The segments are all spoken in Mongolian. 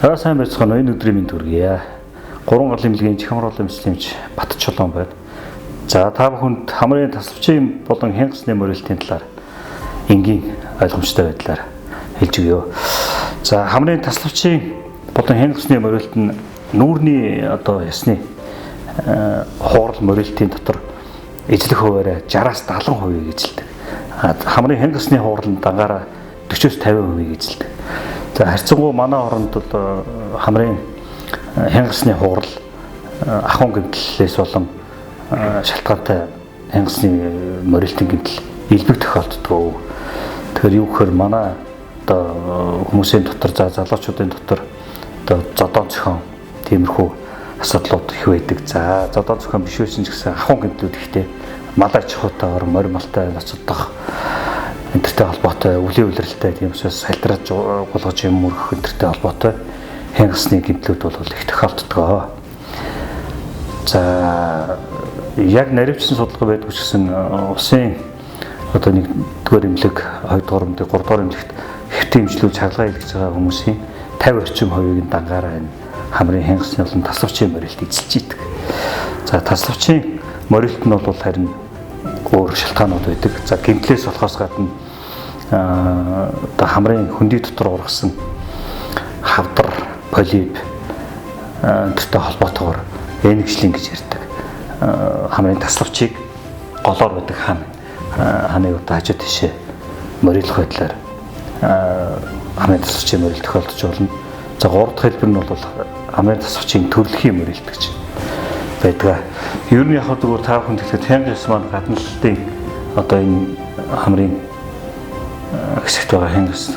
Сайн байцгаана уу, энэ өдрийн мэнд хүргэе. 3 гаруй имлэгийн чихмруулын мэтлэмж Батчулуун байна. За та бүхэнд хамрын тасалбчийн болон хянгасны мөрөлтийн талаар энгийн ойлгомжтой байдлаар хэлж өгье. За хамрын тасалбчийн болон хянгасны мөрөлт нь нүүрний ясны хуурал мөрөлтийн дотор эзлэх хуваараа 60-аас 70% эзэлдэг. Хамрын хянгасны хуурал нь дангаараа 40-50% эзэлдэг. За харьцангуй манай оронд бол хамрын хянгасны хуурал ахуйн гэмтлээс болон шалтгаантай хянгасны мөрөлтийн гэмтэл элбэг тохиолддог. Тэгэхээр юу гэхээр манай хүмүүсийн дотор залуучуудын дотор зодон цохон тиймэрхүү асуудлууд их байдаг. За зодон цохон биш байсан ч гэсэн ахуйн гэмтлүүд ихтэй мал аж ахуйтайгаар морь малтай ноцдох энтертэй холбоотой өвлийн улиралтай тийм учраас салдраж гулгаж юм өргөх энтертэй холбоотой хянгасны гэмтлүүд бол их тохиолддог. За яг наривчсан судалгаа байдаг ч гэсэн усын 1-р эмнэлэг, 2-р эмнэлэг, 3-р эмнэлэгт хэвтийн эмчилүү чаргалаа хийлгэж байгаа хүмүүсийн 50 орчим хувийг дангаараа энэ хамрын хянгасны болон тасалбчийн мөрөлт эзэлж идэг. За тасалбчийн мөрөлт нь бол харин өөр шалтгаанууд байдаг. За гэмтлээс болохоос гадна хамрын хөндөй дотор ургасан хавдар, полип энтертэй холбоотойгоор энэгшлин гэж ярьдаг. Хамрын тасалбчийг голоор байдаг ханыг хажуу тишээ мөрөлөх байдлаар хамрын тасалбчийн мөрөлт тохиолдож болно. За 3 дахь хэлбэр нь бол хамрын тасалбчийн төрөлхийн мөрөлт гэж байдаг. Ер нь яг зүгээр та бүхэнд хэлэхэд хянгас маань гадналалтын энэ хамрын хэсэгт байгаа хянгас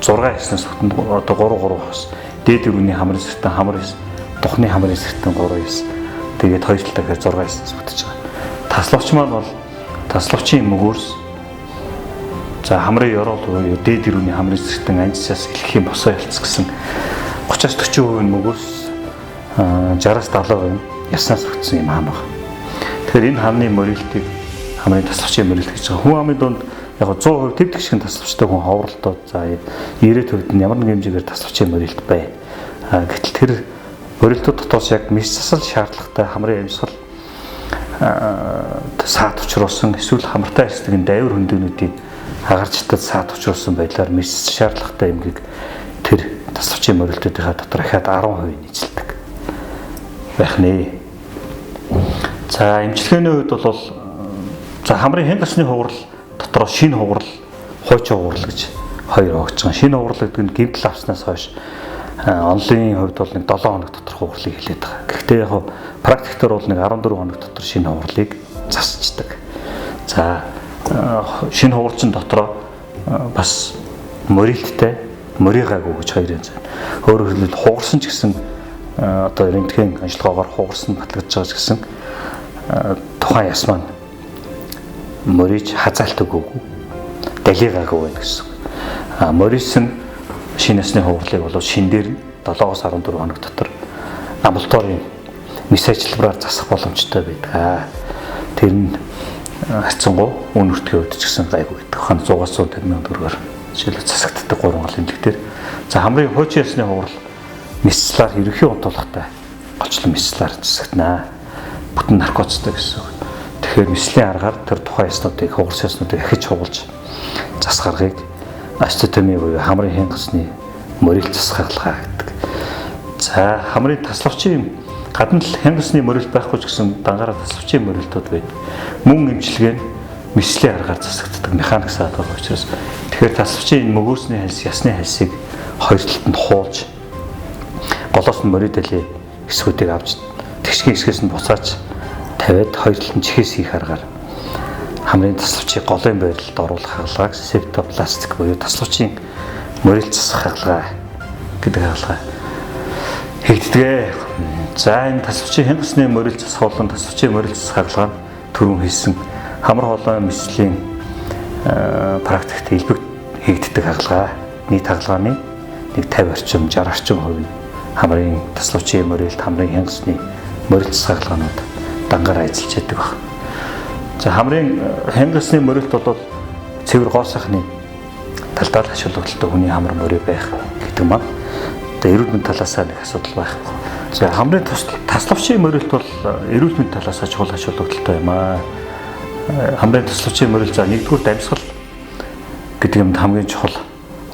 6 яснаас бүтэн 3 хос дээд өрөөний хамрын сэртэн тухны хамрын сэртэн 3 яс тэгээд хоёр талдаа 6 яснаас бүтэж байгаа. Таславч маань бол таславчийн мөгөөрс за хамрын ёроол буюу дээд өрөөний хамрын сэртэн анжсаас эхлэх юм босоо ялц гэсэн 30-аас 40% нь мөгөөрс 60-аас 70% яснаас бүтсэн юм хаан байна. Тэгэхээр энэ хааны мөрөлтийг хамрын тасалбчийн мөрөлт гэж байгаа. Хүн амын дунд яг 100% тэвдэх шиг тасалбчтай хүн ховролтоо за 90% нь ямар нэгэн хэмжээгээр тасалбчийн мөрөлт бай. Гэтэл тэр мөрөлтөд дотоос яг мис засал шаардлагатай хамрын амьсгал саад учруулсан эсвэл хамартай арьсдаг дайвар хөндөөнүүдийн агарчтад саад учруулсан байдлаар мис шаардлагатай эмгийг тэр тасалбчийн мөрөлтүүдийн дотор ихад 10% эзэлдэг байх нэ. За эмчилгээний хувьд бол за хамрын хянгасны хуурал дотроо шинэ хуурал, хуучин хуурал гэж хоёр хувааж байгаа. Шинэ хуурал гэдэг нь гэмтэл авснаас хойш онлын хувьд бол 7 хоног дотор хууралыг хэлээд байгаа. Гэхдээ яг практиктор бол 14 хоног дотор шинэ хууралыг засчдаг. За шинэ хууралчин дотроо бас мөрөлттэй, мөрийгаагүй гэж хоёр юм. Өөрөөр хэлбэл хугарсан ч гэсэн рентген ажиллагаагаар хугарсан батлагдж байгаа ч гэсэн тухайн яс маань мөрийж хазаалт өгөөгүй далигаагүй байна гэсэн. Мөрийсэн шинэ ясны хууралыг бол шин дээр 7-аас 14 хоног дотор амбулаторийн мис ажиллавраар засах боломжтой байдаг. Тэр нь харьцангуй үн өртгийн хувьд ч гэсэн гайгүй байдаг. 100-аас 150 мянган төгрөгөөр жишээлбэл засагддаг 3 гал эмнэлэг дээр. За хамрын хуучин ясны хуурал мисцлаар ерөнхий онцлогтой голчлон мисцлаар засагдана. Бүтэн наркотиктэй гэсэн. Тэгэхээр мислийн аргаар тэр тухайн яснуудыг хугарсан яснуудыг ахиж хугалж засах аргыг астотоми буюу хамрын хянгасны мөрөлт засах арга гэдэг. За хамрын тасалбчийн гадна л хянгасны мөрөлт байхгүй ч гэсэн дангаараа тасалбчийн мөрөлтүүд байдаг. Мөн эмчилгээ нь мислийн аргаар засагддаг механик саад байгаа учраас тэгэхээр тасалбчийн мөгөөсний хальс, ясны хальсыг хоёр талд нь хуулж голоос нь мөрийн далийн хэсгүүдийг авч тэгшгийн хэсгээс нь буцааж тавиад хоёр талд нь чихээс хийх аргаар хамрын тасалбчийг голын байрлалд оруулах хаалгааг септопластик буюу тасалбчийн мөрөлт засах хаалгаа гэдэг хаалгаа хийгддэг. За энэ тасалбчийн хянгасны мөрөлт засах болон тасалбчийн мөрөлт засах хаалгаа нь түрүүн хэлсэн хамар хоолой мислийн практикт элбэг хийгддэг хаалгаа. Нийт хаалгааны 50 орчим 60 орчим хувь хамрын тасалбчийн мөрөлт, хамрын хянгасны мөрөлт засах хаалгаанууд дангаараа эзэлж яддаг баг. За хамрын хянгасны мөрөлт бол цэвэр гоо сайхны талдаа ашиглагдaltaй хүний хамар мөрөө байх гэдэг маань. эрүүл мэндийн талаасаа нэг асуудал байхгүй. За хамрын таславчийн мөрөлт бол эрүүл мэндийн талаасаа чухал ач холбогдолтой юм аа. Хамрын таславчийн мөрөлт за нэгдүгээр дамжсгал гэдэг юмд хамгийн чухал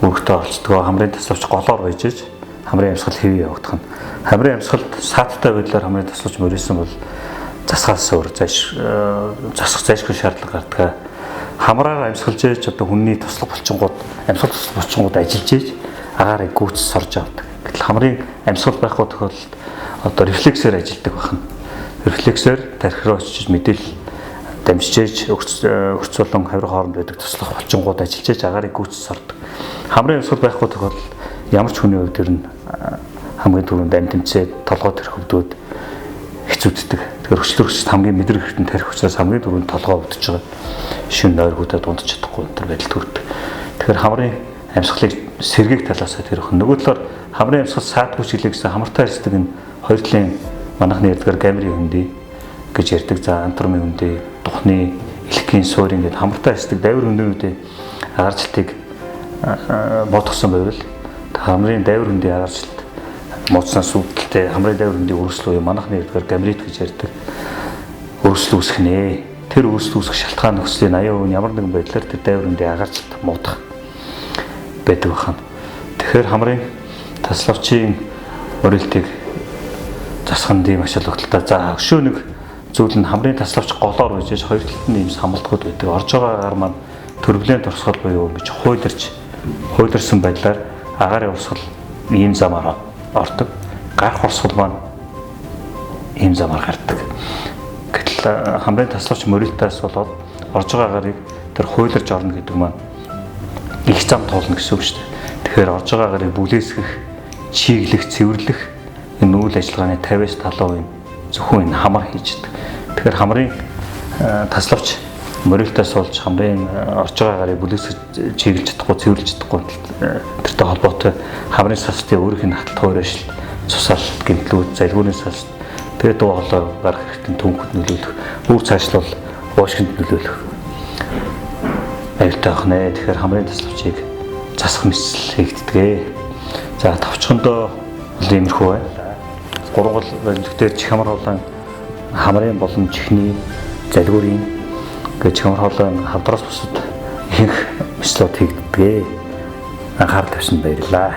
үүрэгтэй олцдог. Хамрын таславч голоор байж иж хамрын амьсгал хэвээ явагдах нь. Хамрын амьсгалд сааттай байдлаар хамрын таславч мөрөөсөн бол засгаас өөр засах зайлшгүй шаардлага гардаг. Хамраар амьсгалж ээж одоо хүний туслах булчингууд амьсгал туслах булчингууд ажиллаж ээж агаарыг гүйц сорж авдаг. Гэтэл хамрын амьсгал байхгүй тохиолдолд одоо рефлексээр ажилладаг байна. Рефлексээр тархи руу очиж мэдээлэл дамжиж өрц болон хавир хооронд байдаг туслах булчингууд ажиллаж ээж агаарыг гүйц сордог. Хамрын амьсгал байхгүй тохиолдолд ямар ч хүний хувьд ер нь хамгийн түрүүнд амт тэмцээд толгой төрхөвдөөд хэцүүддэг. Тэгэхээр өчлөрөгчд хамгийн мэдрэг хэрэгтэн тарих учраас хамгийн түрүүнд толгой өвдөж байгаа. Шин нойр худаад унтж чадахгүй энэ төр байдал төрдөг. Тэгэхээр хамрын амьсгалыг сэргийг талаасаа тэрх. Нөгөө талаар хамрын амьсгал саадгүй чиглээ гэсэн хамартай ярьдаг энэ хоёр талын манайхны ярьдгаар гамрын хөндөй гэж ярьдаг. За антурмын хөндөй, духны, элхгийн суурин гэдэг хамартай ярьдаг дайвар хөндөөнүүдийн агарчлтыг бодгосон байвал хамрын дайвар хөндөй агарчлт муудснаас үүдэлтэй хамрын дайвар хөндөй өрсөлөө юм манайхны ярьдгаар гамрит гэж ярьдаг. Өрсөл үүсэх нэ. Тэр өрсөл үүсэх шалтгаан нөхцөлийн 80% нь ямар нэгэн байдлаар тэр дайвар хөндөй агарчлт муудах байдаг байна. Тэгэхээр хамрын таславчийн мөрөлтийг засах нь ийм ач холбогдолтой. За өшөө нэг зүйл нь хамрын таславч голоор байж хоёр талд нь ийм самбалдгууд байдаг. Орж байгаа агаар маань төрөвлийн турсгал буюу ингэж хуйларсан байдлаар агаарын урсгал ийм замаар ордог. Гарах урсгал маань ийм замаар гардаг. Гэтэл хамрын таславч мөрөлтөөс болоод орж байгаа агарыг тэр хуйларж орно гэдэг маань их зам туулна гэсэн үг шүү дээ. Тэгэхээр орж байгаа агарыг бүлээсгэх, чиглэх, цэвэрлэх энэ үйл ажиллагааны 50-70% зөвхөн энэ хамар хийждэг. Тэгэхээр хамрын таславч мөрөлтөөс болж хамрын орж байгаа агарыг бүлээсгэж, чиглэж чадахгүй, цэвэрлж чадахгүй тэртэй холбоотой хамрын састын өөрийнх нь хаталт хуурайшил, цусаалт, гэмтлүүд, залгуурын саст, тэгээд дуу хоолой гарах хэрэгтэн түнхэд нөлөөлөх, үр цаашлуул, уушгинд нөлөөлөх аюултай байна. Тэгэхээр хамрын таславчийг засах нийцэл хийгддэг. За тавчхондоо бол иймэрхүү байна. Гурван гол баримтгээр чих хамар хоолой хамрын болон чихний залгуурын гэж хамар хоолой хавдраас бусад их мэслүүд хийгддэг. Анхаарал тавьсан баярлалаа.